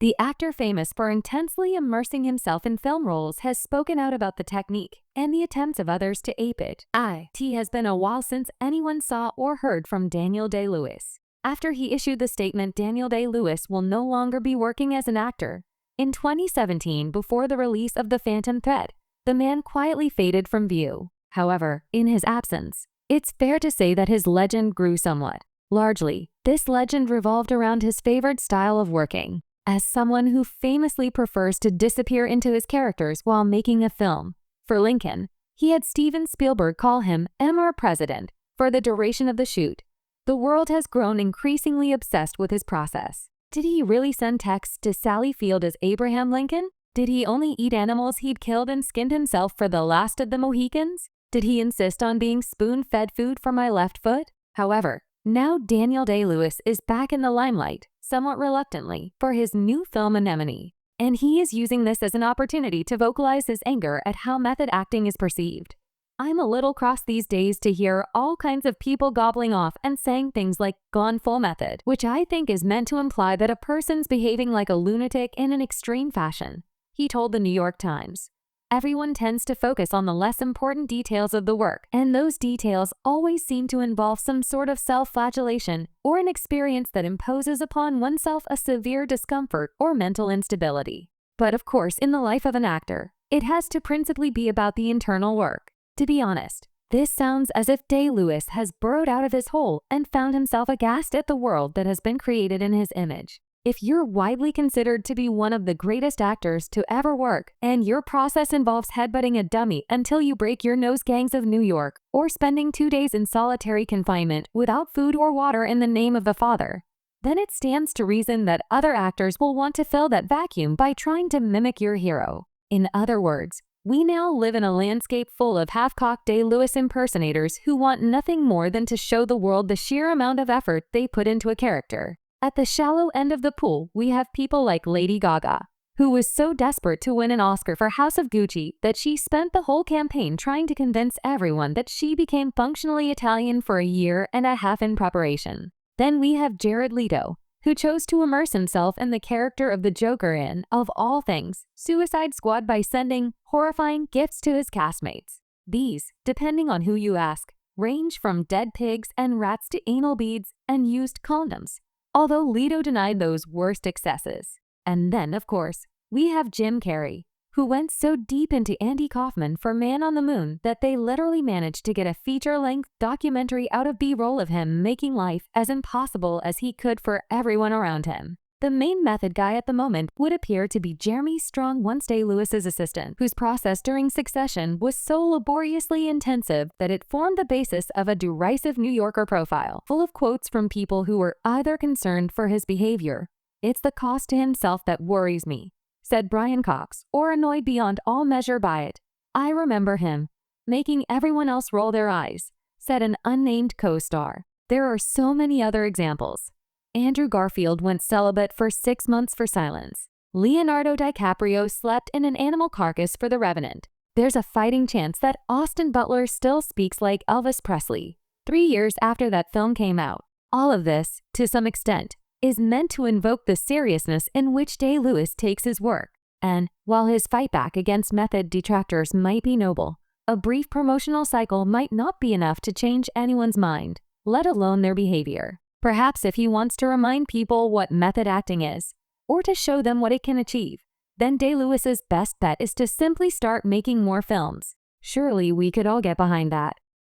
The actor famous for intensely immersing himself in film roles has spoken out about the technique and the attempts of others to ape it. It has been a while since anyone saw or heard from Daniel Day-Lewis. After he issued the statement Daniel Day-Lewis will no longer be working as an actor. In 2017, before the release of The Phantom Thread, the man quietly faded from view. However, in his absence, it's fair to say that his legend grew somewhat. Largely, this legend revolved around his favored style of working. As someone who famously prefers to disappear into his characters while making a film, for Lincoln, he had Steven Spielberg call him "Emperor President" for the duration of the shoot. The world has grown increasingly obsessed with his process. Did he really send texts to Sally Field as Abraham Lincoln? Did he only eat animals he'd killed and skinned himself for the last of the Mohicans? Did he insist on being spoon-fed food for my left foot? However, now Daniel Day-Lewis is back in the limelight, somewhat reluctantly, for his new film Anemone. And he is using this as an opportunity to vocalize his anger at how method acting is perceived. I'm a little cross these days to hear all kinds of people gobbling off and saying things like "gone full method," which I think is meant to imply that a person's behaving like a lunatic in an extreme fashion, he told the New York Times. Everyone tends to focus on the less important details of the work, and those details always seem to involve some sort of self-flagellation or an experience that imposes upon oneself a severe discomfort or mental instability. But of course, in the life of an actor, it has to principally be about the internal work. To be honest, this sounds as if Day-Lewis has burrowed out of his hole and found himself aghast at the world that has been created in his image. If you're widely considered to be one of the greatest actors to ever work, and your process involves headbutting a dummy until you break your nose, gangs of New York, or spending 2 days in solitary confinement without food or water in the name of the Father, then it stands to reason that other actors will want to fill that vacuum by trying to mimic your hero. In other words, we now live in a landscape full of half-cocked Day-Lewis impersonators who want nothing more than to show the world the sheer amount of effort they put into a character. At the shallow end of the pool, we have people like Lady Gaga, who was so desperate to win an Oscar for House of Gucci that she spent the whole campaign trying to convince everyone that she became functionally Italian for a year and a half in preparation. Then we have Jared Leto, who chose to immerse himself in the character of the Joker in, of all things, Suicide Squad by sending horrifying gifts to his castmates. These, depending on who you ask, range from dead pigs and rats to anal beads and used condoms, although Leto denied those worst excesses. And then, of course, we have Jim Carrey, who went so deep into Andy Kaufman for Man on the Moon that they literally managed to get a feature-length documentary out of B-roll of him making life as impossible as he could for everyone around him. The main method guy at the moment would appear to be Jeremy Strong, once Day-Lewis's assistant, whose process during Succession was so laboriously intensive that it formed the basis of a derisive New Yorker profile, full of quotes from people who were either concerned for his behavior, "It's the cost to himself that worries me," said Brian Cox, or annoyed beyond all measure by it. "I remember him making everyone else roll their eyes," said an unnamed co-star. There are so many other examples. Andrew Garfield went celibate for 6 months for silence. Leonardo DiCaprio slept in an animal carcass for The Revenant. There's a fighting chance that Austin Butler still speaks like Elvis Presley 3 years after that film came out. All of this, to some extent, is meant to invoke the seriousness in which Day-Lewis takes his work. And, while his fight back against method detractors might be noble, a brief promotional cycle might not be enough to change anyone's mind, let alone their behavior. Perhaps if he wants to remind people what method acting is, or to show them what it can achieve, then Day-Lewis's best bet is to simply start making more films. Surely we could all get behind that.